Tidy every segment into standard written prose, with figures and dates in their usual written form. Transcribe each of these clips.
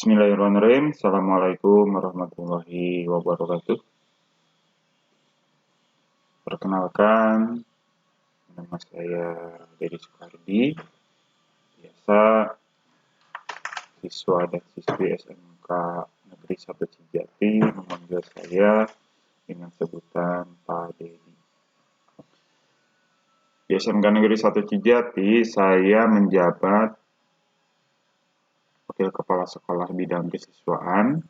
Bismillahirrahmanirrahim. Assalamualaikum warahmatullahi wabarakatuh. Perkenalkan, nama saya Dedi Soekardi. Biasa siswa dan siswi SMK Negeri 1 Cijati memanggil saya dengan sebutan Pak Dedi. Di SMK Negeri 1 Cijati, saya menjabat Wakil Kepala Sekolah Bidang Kesiswaan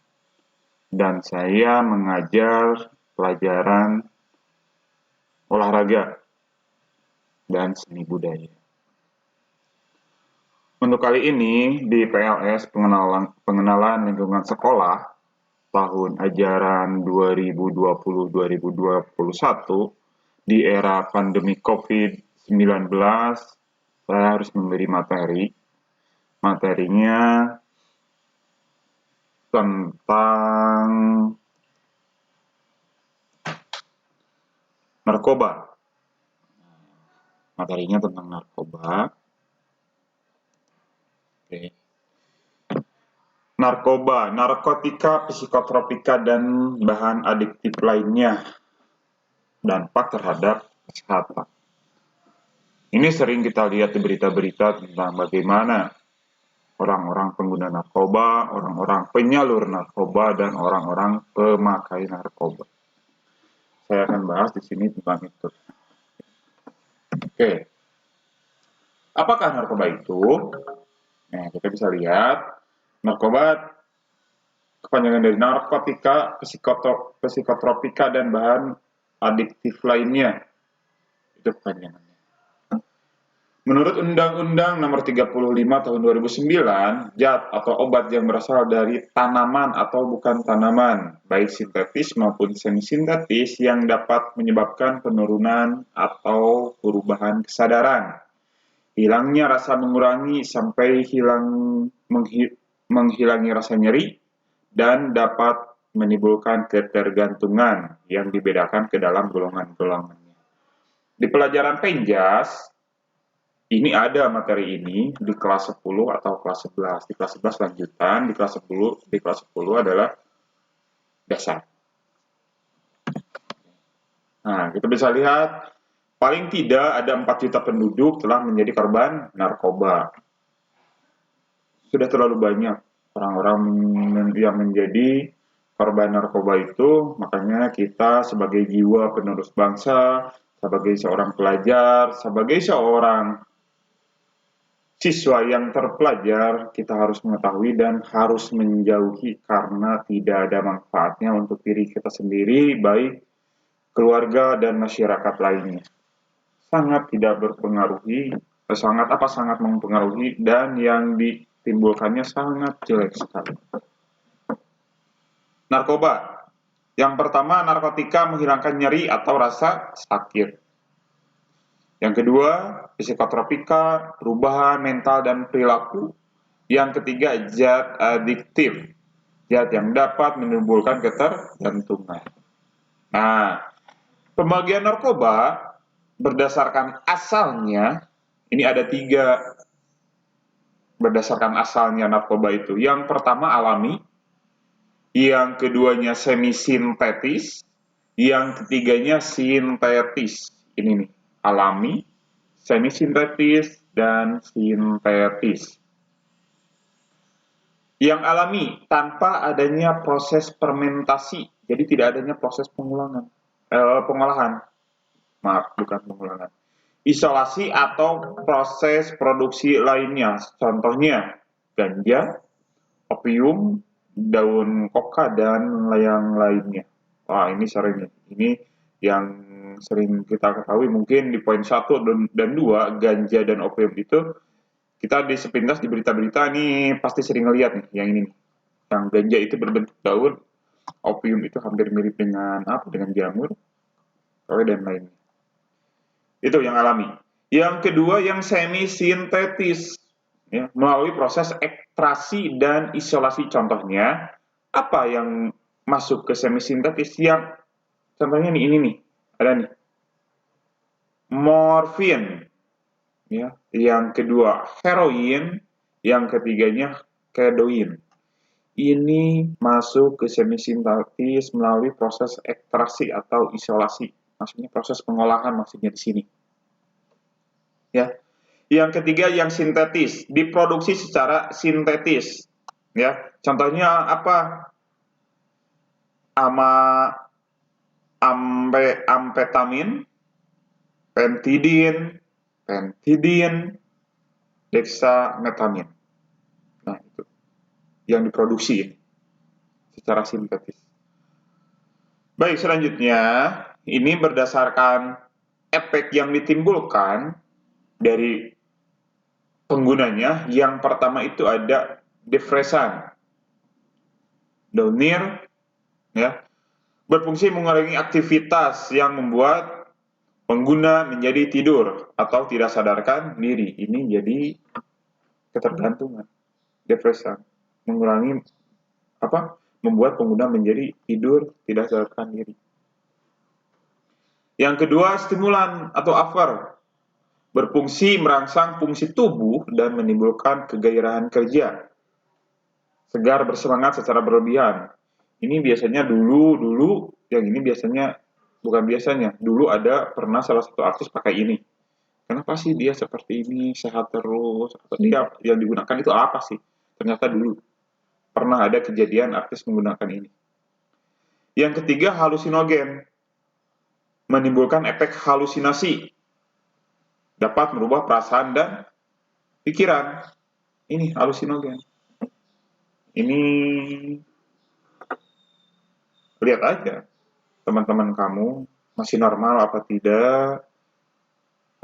dan saya mengajar pelajaran olahraga dan seni budaya. Untuk kali ini di PLS pengenalan lingkungan sekolah tahun ajaran 2020-2021 di era pandemi COVID-19, saya harus memberi materi. Materinya tentang narkoba. Materinya tentang narkoba. Oke. Narkoba, narkotika, psikotropika, dan bahan adiktif lainnya. Dampak terhadap kesehatan. Ini sering kita lihat di berita-berita tentang bagaimana orang-orang pengguna narkoba, orang-orang penyalur narkoba, dan orang-orang pemakai narkoba. Saya akan bahas di sini tentang itu. Oke. Apakah narkoba itu? Nah, kita bisa lihat narkoba kepanjangan dari narkotika, psikotropika, dan bahan adiktif lainnya. Itu kepanjangannya. Menurut Undang-Undang Nomor 35 Tahun 2009, zat atau obat yang berasal dari tanaman atau bukan tanaman, baik sintetis maupun semi-sintetis, yang dapat menyebabkan penurunan atau perubahan kesadaran, hilangnya rasa mengurangi sampai menghilangi rasa nyeri, dan dapat menimbulkan ketergantungan yang dibedakan ke dalam golongan-golongannya. Di pelajaran Penjas, ini ada materi ini di kelas 10 atau kelas 11. Di kelas 11 lanjutan, di kelas 10 adalah dasar. Nah, kita bisa lihat paling tidak ada 4 juta penduduk telah menjadi korban narkoba. Sudah terlalu banyak orang-orang yang menjadi korban narkoba itu, makanya kita sebagai jiwa penerus bangsa, sebagai seorang pelajar, sebagai seorang siswa yang terpelajar, kita harus mengetahui dan harus menjauhi karena tidak ada manfaatnya untuk diri kita sendiri, baik keluarga dan masyarakat lainnya. Sangat tidak berpengaruhi, sangat mempengaruhi, dan yang ditimbulkannya sangat jelek sekali. Narkoba. Yang pertama, narkotika menghilangkan nyeri atau rasa sakit. Yang kedua, psikotropika, perubahan mental dan perilaku. Yang ketiga, zat adiktif, zat yang dapat menimbulkan ketergantungan. Nah, pembagian narkoba berdasarkan asalnya, ini ada 3 berdasarkan asalnya narkoba itu. Yang pertama alami, yang keduanya semi-sintetis, yang ketiganya sintetis. Ini nih, alami, semi-sintetis, dan sintetis. Yang alami, tanpa adanya proses fermentasi, jadi tidak adanya proses pengolahan. Maaf, bukan pengulangan. Isolasi atau proses produksi lainnya, contohnya ganja, opium, daun koka, dan yang lainnya. Wah, ini sering. Ini yang sering kita ketahui mungkin di poin 1 dan 2, ganja dan opium itu kita di sepintas di berita-berita nih pasti sering ngeliat nih yang ini. Yang ganja itu berbentuk daun, opium itu hampir mirip dengan dengan jamur, dan lainnya. Itu yang alami. Yang kedua yang semi-sintetis, ya, melalui proses ekstraksi dan isolasi. Contohnya apa yang masuk ke semi-sintetis? Yang contohnya nih, ini nih, ada nih, morfin, ya. Yang kedua heroin, yang ketiganya kedoin. ini masuk ke semisintetis melalui proses ekstraksi atau isolasi. Maksudnya proses pengolahan maksudnya di sini. Ya. Yang ketiga yang sintetis, diproduksi secara sintetis. Ya. Contohnya apa? Amfetamin, pentidin, dexametamin. Nah, itu yang diproduksi secara sintetis. Baik, selanjutnya ini berdasarkan efek yang ditimbulkan dari penggunanya. Yang pertama itu ada depresan, downir, ya, berfungsi mengurangi aktivitas yang membuat pengguna menjadi tidur atau tidak sadarkan diri. Ini jadi ketergantungan. Depresan mengurangi apa? Membuat pengguna menjadi tidur tidak sadarkan diri. Yang kedua, stimulan atau aver, berfungsi merangsang fungsi tubuh dan menimbulkan kegairahan kerja, segar bersemangat secara berlebihan. Ini biasanya dulu yang ini biasanya bukan biasanya, dulu ada pernah salah satu artis pakai ini. Kenapa sih dia seperti ini, sehat terus? Atau dia yang digunakan itu apa sih? Ternyata dulu pernah ada kejadian artis menggunakan ini. Yang ketiga, halusinogen, menimbulkan efek halusinasi, dapat merubah perasaan dan pikiran. Ini halusinogen. Ini lihat aja teman-teman kamu masih normal apa tidak.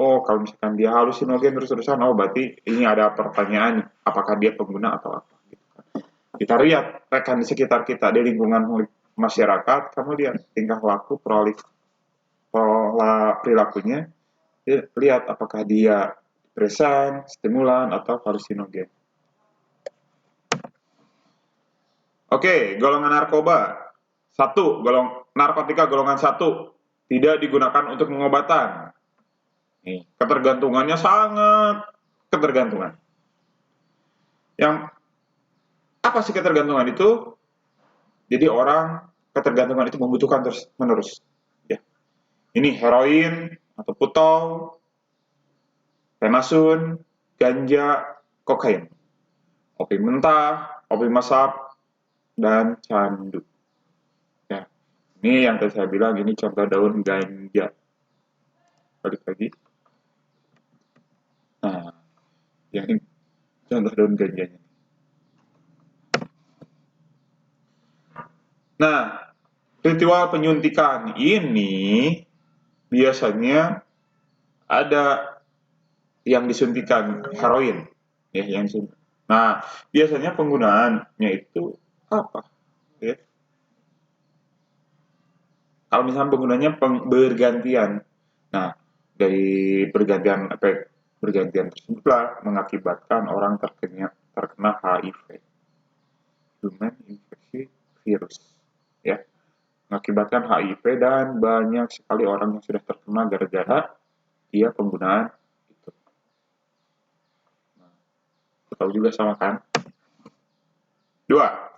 Oh, kalau misalkan dia halusinogen terus-terusan, oh berarti ini ada pertanyaan, apakah dia pengguna atau apa. Kita lihat rekan di sekitar kita, di lingkungan masyarakat, kamu lihat tingkah laku, pola perilakunya, lihat apakah dia depresan, stimulan, atau halusinogen. Oke, golongan narkoba. Narkotika golongan 1 tidak digunakan untuk pengobatan. Nih, ketergantungannya sangat ketergantungan. Yang apa sih ketergantungan itu? Jadi orang ketergantungan itu membutuhkan terus menerus. Ya. Ini heroin atau putau, penasun, ganja, kokain, opi mentah, opi masap, dan candu. Ya. Ini yang tadi saya bilang, ini contoh daun ganja. Balik lagi. Nah, yang ini contoh daun ganjanya. Nah, ritual penyuntikan ini biasanya ada yang disuntikan heroin, ya, yang disuntik. Nah, biasanya penggunaannya itu apa? Ya. Kalau misalnya penggunanya bergantian, nah dari bergantian tersebutlah mengakibatkan orang terkena HIV, human infeksi virus, ya, mengakibatkan HIV dan banyak sekali orang yang sudah terkena gara-gara dia penggunaan itu. Nah, tahu juga sama kan? 2.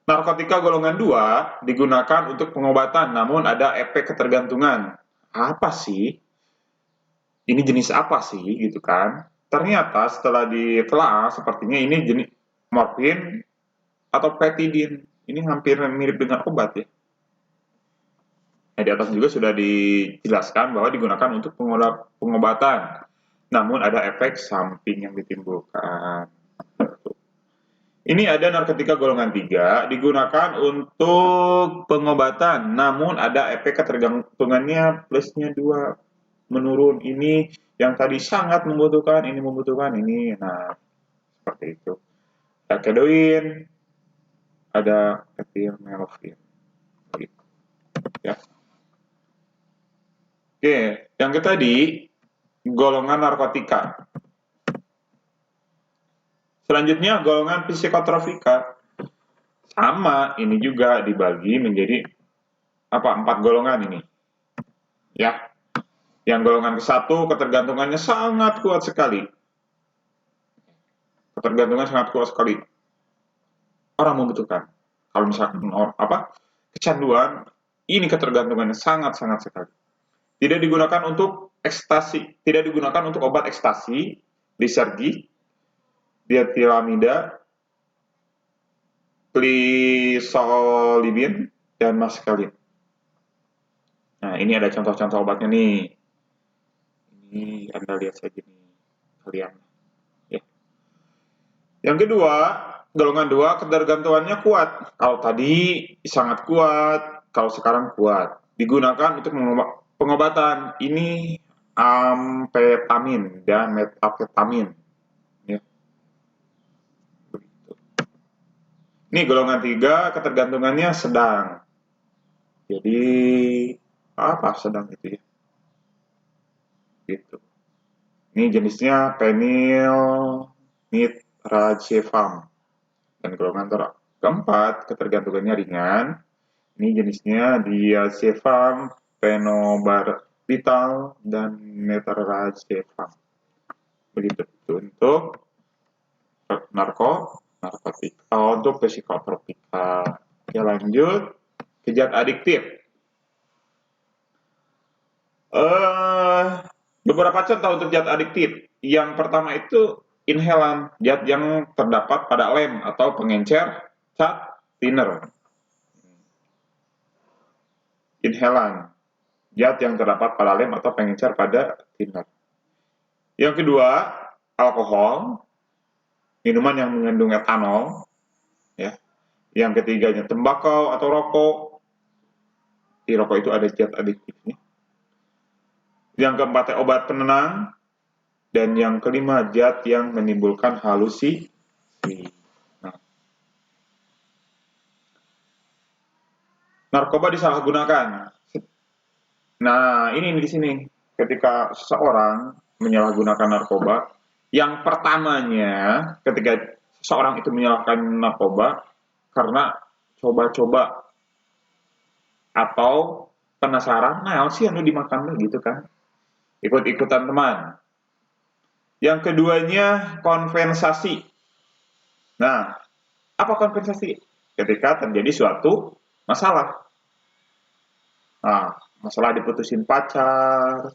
Narkotika golongan 2 digunakan untuk pengobatan, namun ada efek ketergantungan. Apa sih? Ini jenis apa sih gitu kan? Ternyata setelah ditelaah sepertinya ini jenis morfin atau petidin. Ini hampir mirip dengan obat ya. Nah, di atas juga sudah dijelaskan bahwa digunakan untuk pengobatan, namun ada efek samping yang ditimbulkan. Ini ada narkotika golongan 3 digunakan untuk pengobatan, namun ada efek ketergantungannya plusnya 2 menurun. Ini yang tadi sangat membutuhkan, ini membutuhkan, ini. Nah, seperti itu. Ada kedoin, ada etilmelvin. Ya. Oke, yang tadi golongan narkotika. Selanjutnya golongan psikotropika. Sama, ini juga dibagi menjadi 4 golongan ini. Ya. Yang golongan ke-1 ketergantungannya sangat kuat sekali. Ketergantungan sangat kuat sekali. orang membutuhkan. Kalau misalkan kecanduan, ini ketergantungannya sangat-sangat sekali. Tidak digunakan untuk ekstasi, tidak digunakan untuk obat ekstasi, Lysergic, dietilamida, plisolibin, dan meskalin. Nah, ini ada contoh-contoh obatnya nih. Ini Anda lihat saja nih, kalian. Ya. Yang kedua, golongan 2 ketergantungannya kuat. Kalau tadi sangat kuat, kalau sekarang kuat. Digunakan untuk pengobatan. Ini amfetamin dan metafetamin. Ya. Ini golongan 3 ketergantungannya sedang. Jadi apa sedang gitu ya? Gitu. Ini jenisnya penilnitrazepam. Dan golongan keempat ketergantungannya ringan. Ini jenisnya diazepam, phenobarbital, dan metrazepam. Begitu untuk narkotika, untuk psikotropika. Ya lanjut, zat adiktif. Beberapa contoh untuk zat adiktif. Yang pertama itu inhalan, zat yang terdapat pada lem atau pengencer cat thinner. Inhalan, zat yang terdapat pada lem atau pengencer pada thinner. Yang kedua, alkohol, minuman yang mengandung etanol, ya. Yang ketiganya tembakau atau rokok. Di rokok itu ada zat adiktifnya. Yang keempatnya obat penenang, dan yang kelima zat yang menimbulkan halusinasi. Narkoba disalahgunakan. Nah, ini di sini. Ketika seseorang menyalahgunakan narkoba, yang pertamanya ketika seseorang itu menyalahkan narkoba karena coba-coba atau penasaran, nah sih yang dimakan gitu kan. Ikut-ikutan teman. Yang keduanya kompensasi. Nah, apa kompensasi? Ketika terjadi suatu masalah. Nah, masalah diputusin pacar,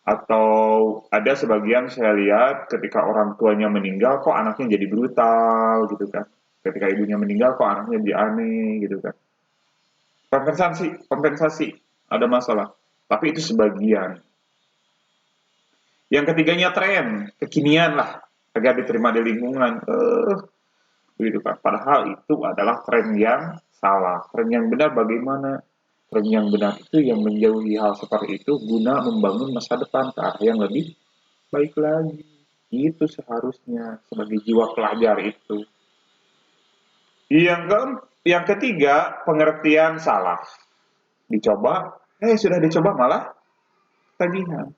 atau ada sebagian saya lihat ketika orang tuanya meninggal kok anaknya jadi brutal gitu kan. Ketika ibunya meninggal kok anaknya jadi aneh gitu kan. Kompensasi, ada masalah. Tapi itu sebagian. Yang ketiganya tren, kekinian lah, agar diterima di lingkungan. Begitu kan. Padahal itu adalah tren yang salah. Tren yang benar bagaimana? Tren yang benar itu yang menjauhi hal seperti itu guna membangun masa depan ke arah yang lebih baik lagi. Itu seharusnya sebagai jiwa pelajar itu. Yang ketiga, pengertian salah. Dicoba, sudah dicoba malah tagihan.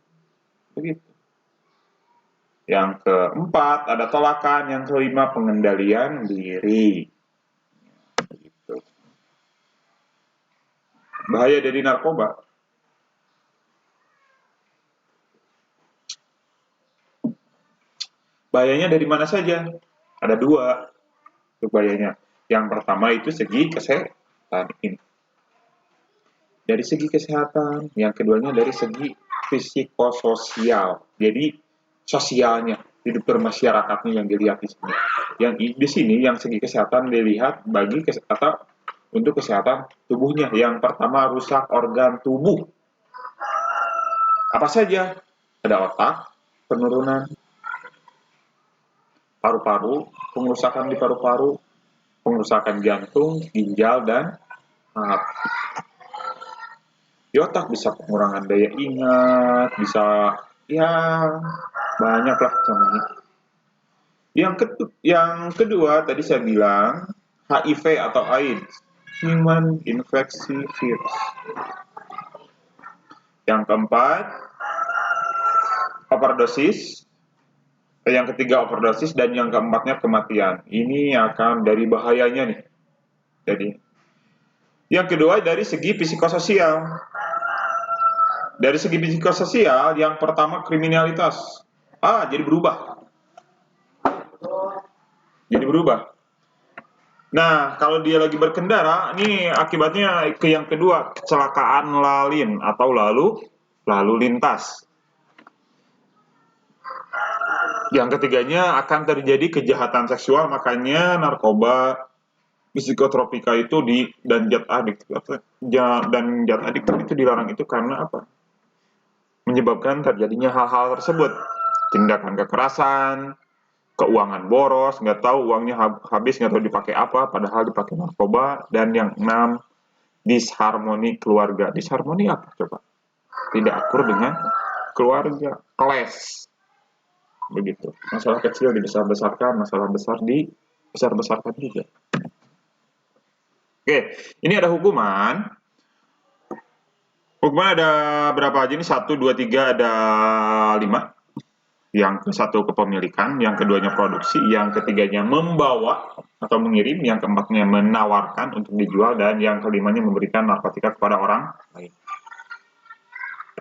Begitu. Yang keempat, ada tolakan. Yang kelima, pengendalian diri. Begitu. Bahaya dari narkoba. Bahayanya dari mana saja? Ada dua untuk bahayanya. Yang pertama itu segi kesehatan ini. Dari segi kesehatan, yang keduanya dari segi psikososial. Jadi sosialnya, hidup bermasyarakatnya yang dilihat di sini. Yang di sini yang segi kesehatan dilihat bagi atau untuk kesehatan tubuhnya. Yang pertama rusak organ tubuh. Apa saja? Ada otak, penurunan paru-paru, pengerusakan di paru-paru, pengerusakan jantung, ginjal, dan hati. Di otak bisa pengurangan daya ingat, bisa ya banyaklah contohnya. Yang kedua tadi saya bilang HIV atau AIDS, Human Infeksi Virus. Yang keempat overdosis. Yang ketiga overdosis dan yang keempatnya kematian. Ini akan dari bahayanya nih. Jadi yang kedua dari segi psikososial. Dari segi psikososial, yang pertama kriminalitas. Jadi berubah. Nah, kalau dia lagi berkendara, ini akibatnya ke yang kedua, kecelakaan lalin atau lalu lintas. Yang ketiganya akan terjadi kejahatan seksual, makanya narkoba, psikotropika itu dan zat adiktif itu dilarang itu karena apa? Menyebabkan terjadinya hal-hal tersebut, tindakan kekerasan, keuangan boros, nggak tahu uangnya habis, nggak tahu dipakai apa, padahal dipakai narkoba. Dan yang enam, disharmoni keluarga. Disharmoni apa coba? Tidak akur dengan keluarga, clash, begitu. Masalah kecil dibesar-besarkan, masalah besar dibesar-besarkan juga. Oke, ini ada hukuman. Hukuman ada berapa aja nih? 1, 2, 3, ada 5. Yang ke satu kepemilikan, yang keduanya produksi, yang ketiganya membawa atau mengirim, yang keempatnya menawarkan untuk dijual, dan yang kelimanya memberikan narkotika kepada orang lain.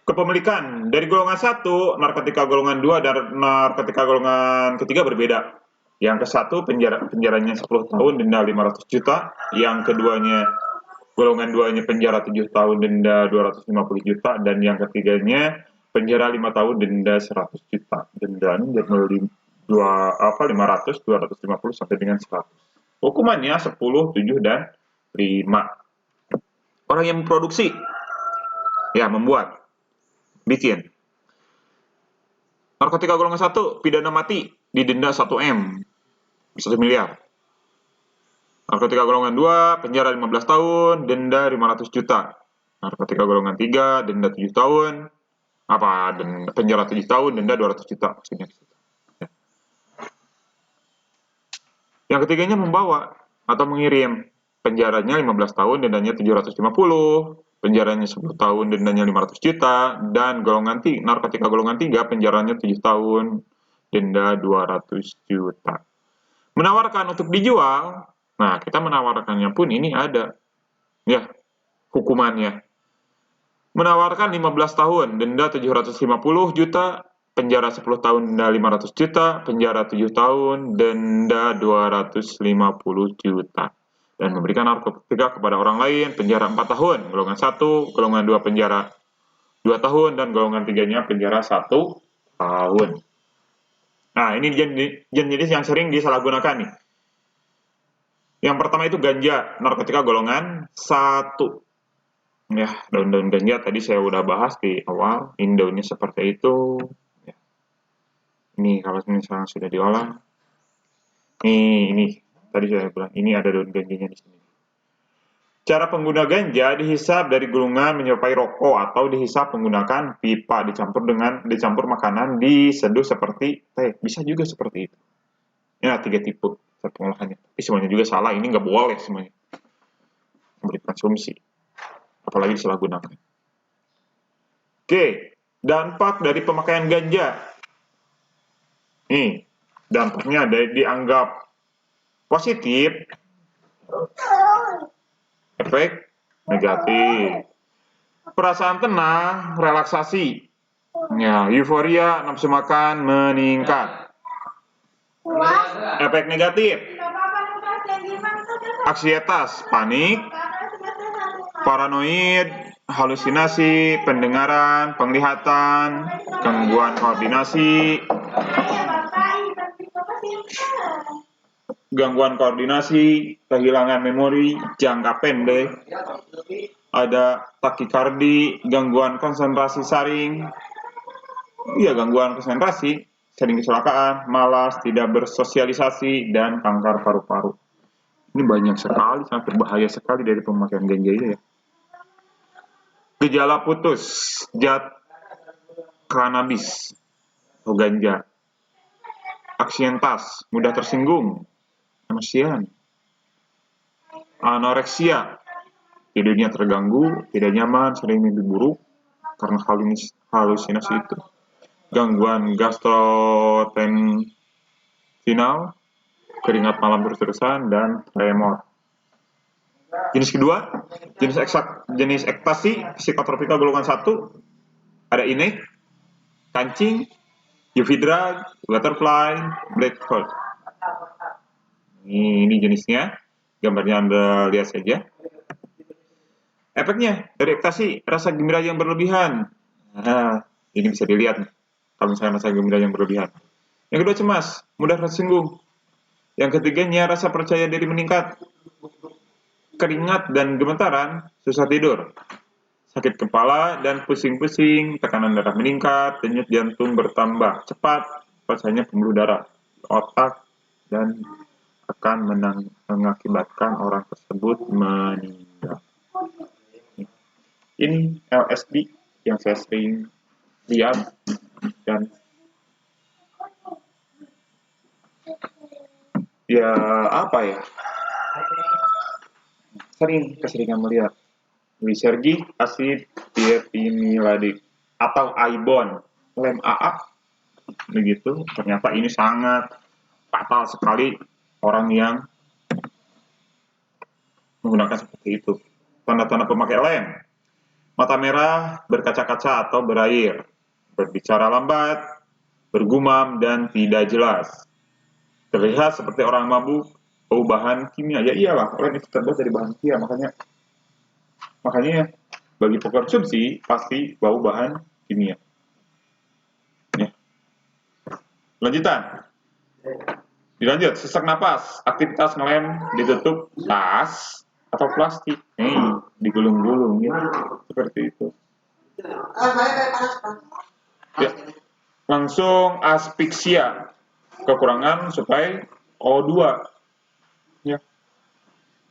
Kepemilikan dari golongan 1, narkotika golongan 2 dan narkotika golongan ketiga berbeda. Yang ke satu penjaranya 10 tahun, denda 500 juta. Yang keduanya golongan 2-nya penjara 7 tahun, denda 250 juta. Dan yang ketiganya penjara 5 tahun, denda 100 juta. Dendanya jadi 500, 250 sampai dengan 100. Hukumannya 10, 7, dan 5. Orang yang memproduksi, ya membuat, bikin. Narkotika golongan 1, pidana mati, didenda 1 M, 1 miliar. Narkotika golongan 2, penjara 15 tahun, denda 500 juta. Narkotika golongan 3, denda 7 tahun, penjara 7 tahun, denda 200 juta maksudnya. Yang ketiganya membawa atau mengirim, penjaranya 15 tahun, dendanya 750, penjaranya 10 tahun, dendanya 500 juta, dan narkotika golongan 3, penjaranya 7 tahun, denda 200 juta. Menawarkan untuk dijual, nah kita menawarkannya pun ini ada, ya, hukumannya. Menawarkan 15 tahun, denda 750 juta, penjara 10 tahun, denda 500 juta, penjara 7 tahun, denda 250 juta. Dan memberikan narkotika kepada orang lain, penjara 4 tahun, golongan 1, golongan 2 penjara 2 tahun, dan golongan 3-nya penjara 1 tahun. Nah, ini jenis yang sering disalahgunakan nih. Yang pertama itu ganja, narkotika golongan 1. Ya, daun-daun ganja tadi saya udah bahas di awal, ini daunnya seperti itu. Ya. Ini kalau misalnya sudah diolah, ini tadi saya bilang, ini ada daun ganjanya di sini. Cara pengguna ganja dihisap dari gulungan menyerupai rokok atau dihisap menggunakan pipa dicampur makanan, diseduh seperti teh. Bisa juga seperti itu. Ya, 3 tipe pengolahannya. Tapi semuanya juga salah, ini nggak boleh semuanya. Memberi konsumsi. Apalagi disalahgunakan. Oke, dampak dari pemakaian ganja. Nih, dampaknya dianggap positif, efek negatif. Perasaan tenang, relaksasi. Ya, euforia, nafsu makan meningkat. Efek negatif, ansietas, panik, paranoid, halusinasi, pendengaran, penglihatan, gangguan koordinasi, kehilangan memori, jangka pendek, ada takikardi, gangguan konsentrasi saring, gangguan konsentrasi, sering kecelakaan, malas, tidak bersosialisasi, dan kanker paru-paru. Ini banyak sekali, sangat berbahaya sekali dari pemakaian ganja ini ya. Gejala putus, zat cannabis atau ganja. Anxietas, mudah tersinggung, emosian. Anoreksia, tidurnya terganggu, tidak nyaman, sering mimpi buruk karena halusinasi itu. Gangguan gastrointestinal, keringat malam terus-terusan, dan tremor. Jenis kedua, jenis ekstasi, psikotropika golongan 1, ada inek, kancing, UV drug, butterfly, black hole. Ini jenisnya. Gambarnya Anda lihat saja. Efeknya dari ekstasi, rasa gembira yang berlebihan. Nah, ini bisa dilihat kalau misalnya rasa gembira yang berlebihan. Yang kedua cemas, mudah tersinggung. Yang ketiganya rasa percaya diri meningkat. Keringat dan gemetaran, susah tidur. Sakit kepala dan pusing-pusing, tekanan darah meningkat, denyut jantung bertambah cepat, rasanya pembuluh darah otak dan akan mengakibatkan orang tersebut meninggal. Ini LSD yang saya sering lihat dan ya apa ya, keseringan melihat lisergic acid diethylmyladik atau ibon lem AA begitu. Ternyata ini sangat fatal sekali orang yang menggunakan seperti itu. Tanda-tanda pemakai lem: mata merah, berkaca-kaca atau berair, berbicara lambat, bergumam dan tidak jelas, terlihat seperti orang mabuk, bau bahan kimia. Ya iyalah, lem itu terbuat dari bahan kimia, makanya bagi pengkonsumsi pasti bau bahan kimia. Ya. Lanjutan. Dilanjut, sesak napas, aktivitas ngelem ditutup tas atau plastik, digulung-gulung ya, seperti itu. Ya. Langsung aspiksia, kekurangan suplai O2. Ya.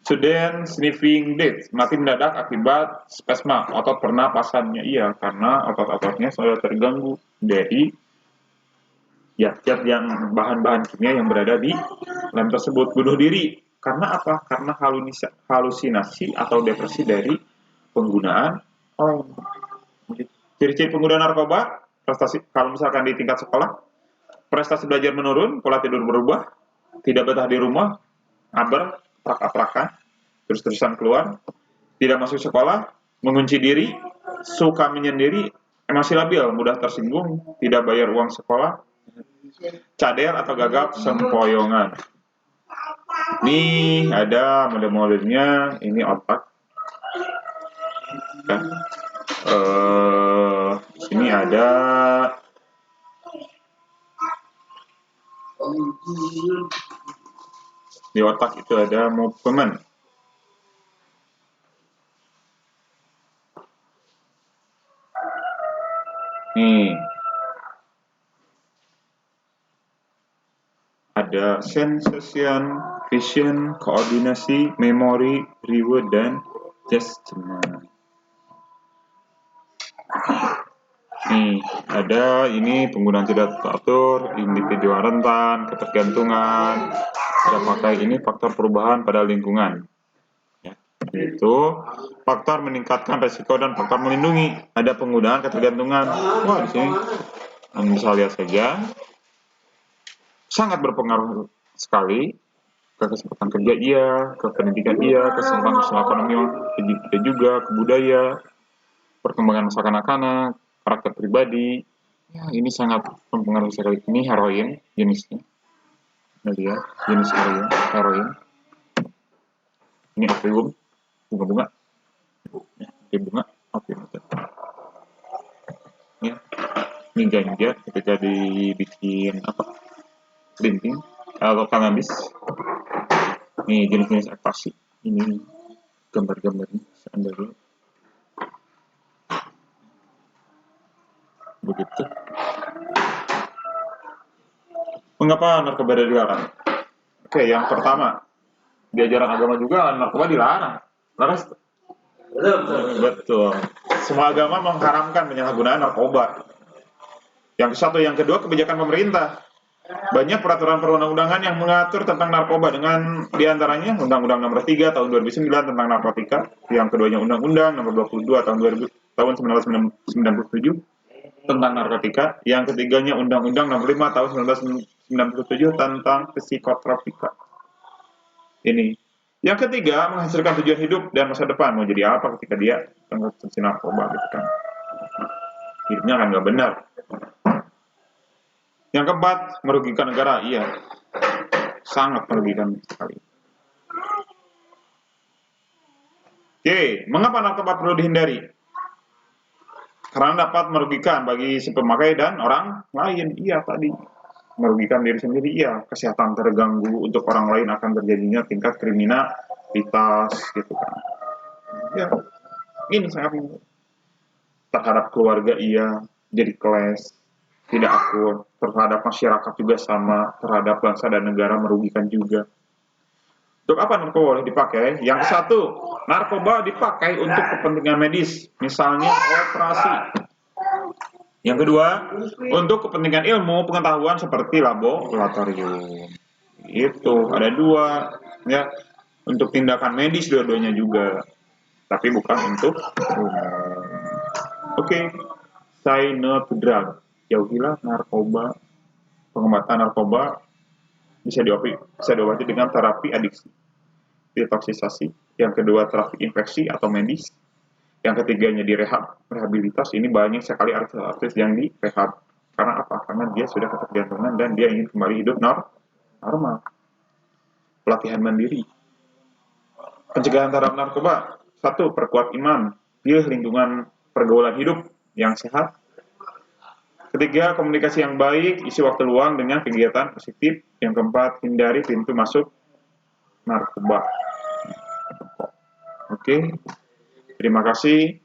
Sudden sniffing death, mati mendadak akibat spasma otot pernapasannya. Iya, karena otot-ototnya sudah terganggu dari zat-zat yang bahan-bahan kimia yang berada di lem tersebut. Bunuh diri karena apa? Karena halusinasi atau depresi dari penggunaan lem. Ciri-ciri pengguna narkoba, prestasi kalau misalkan di tingkat sekolah, prestasi belajar menurun, pola tidur berubah, tidak betah di rumah, ngaber, aprak-aprakan, terus-terusan keluar, tidak masuk sekolah, mengunci diri, suka menyendiri, emosi labil, mudah tersinggung, tidak bayar uang sekolah, cadel atau gagap sempoyongan. Ini ada model-modelnya, ini otak. Kan? Sini ada di otak itu ada movement. Nih, ada sensation, vision, koordinasi, memory, reward, dan judgment. Nih, ada ini penggunaan tidak teratur, individual rentan, ketergantungan, ada pakai ini faktor perubahan pada lingkungan. Ya, itu faktor meningkatkan resiko dan faktor melindungi. Ada penggunaan ketergantungan. Wah, di sini Anda bisa lihat saja, sangat berpengaruh sekali ke kesempatan kerja iya, ke pendidikan iya, kesempatan sosial ekonomi juga, ke budaya, perkembangan masa kanak-kanak, karakter pribadi. Ya, ini sangat mempengaruhi sekali. Ini heroin jenisnya. Nah, lihat jenis heroin. Ini opium, bunga-bunga. Ya, bunga, opium. Ya, ini ganja ketika dibikin apa? Printing atau kanabis. Ini jenis-jenis ekstasi. Ini gambar-gambarnya Anda lihat. Begitu. Mengapa narkoba dilarang? Oke, yang pertama, di ajaran agama juga narkoba dilarang. Laras? Betul. Semua agama mengharamkan penyalahgunaan narkoba. Yang satu, yang kedua, kebijakan pemerintah. Banyak peraturan perundang-undangan yang mengatur tentang narkoba, dengan diantaranya Undang-Undang Nomor 3 Tahun 2009 tentang narkotika, yang keduanya Undang-Undang Nomor 22 Tahun 1997 tentang narkotika, yang ketiganya Undang-Undang Nomor 5 Tahun 1997 tentang psikotropika. Ini. Yang ketiga, menghasilkan tujuan hidup dan masa depan. Mau jadi apa ketika dia mengkonsumsi narkoba gitu kan? Hidupnya kan nggak benar. Yang keempat, merugikan negara. Iya, sangat merugikan sekali. Oke, mengapa narkoba perlu dihindari? Karena dapat merugikan bagi si pemakai dan orang lain. Iya tadi, merugikan diri sendiri, iya. Kesehatan terganggu, untuk orang lain akan terjadinya tingkat kriminalitas gitu kan. Ya, ini sangat terhadap keluarga, iya. Jadi kelas, tidak akur. Terhadap masyarakat juga sama, terhadap bangsa dan negara merugikan juga. Untuk apa narkoba boleh dipakai? Yang satu, narkoba dipakai untuk kepentingan medis, misalnya operasi. Yang kedua, untuk kepentingan ilmu pengetahuan seperti laboratorium. Itu ada dua, ya, untuk tindakan medis dua-duanya juga, tapi bukan untuk umum. Oke, say no to drug. Jauhilah narkoba. Pengobatan narkoba bisa diobati dengan terapi adiksi, detoksisasi. Yang kedua, terapi infeksi atau medis. Yang ketiganya rehabilitas. Ini banyak sekali artis-artis yang direhab. Karena apa? Karena dia sudah ketergantungan dan dia ingin kembali hidup normal. Pelatihan mandiri. Pencegahan terhadap narkoba. Satu, perkuat iman. Pilih lingkungan pergaulan hidup yang sehat. Ketiga, komunikasi yang baik, isi waktu luang dengan kegiatan positif. Yang keempat, hindari pintu masuk narkoba. Oke, terima kasih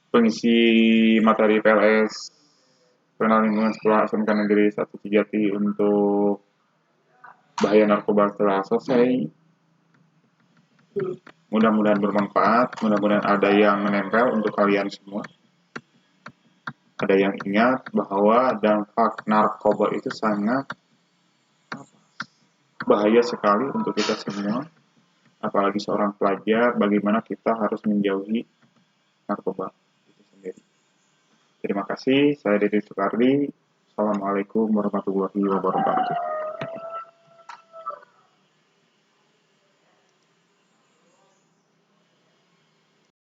pengisi materi PLS Pengenalan Lingkungan Sekolah SMK Negeri 1 Cijati untuk bahaya narkoba telah selesai. Mudah-mudahan bermanfaat, mudah-mudahan ada yang menempel untuk kalian semua. Ada yang ingat bahwa dampak narkoba itu sangat bahaya sekali untuk kita semua, apalagi seorang pelajar, bagaimana kita harus menjauhi narkoba itu sendiri. Terima kasih, saya Deddy Soekardi. Assalamualaikum warahmatullahi wabarakatuh.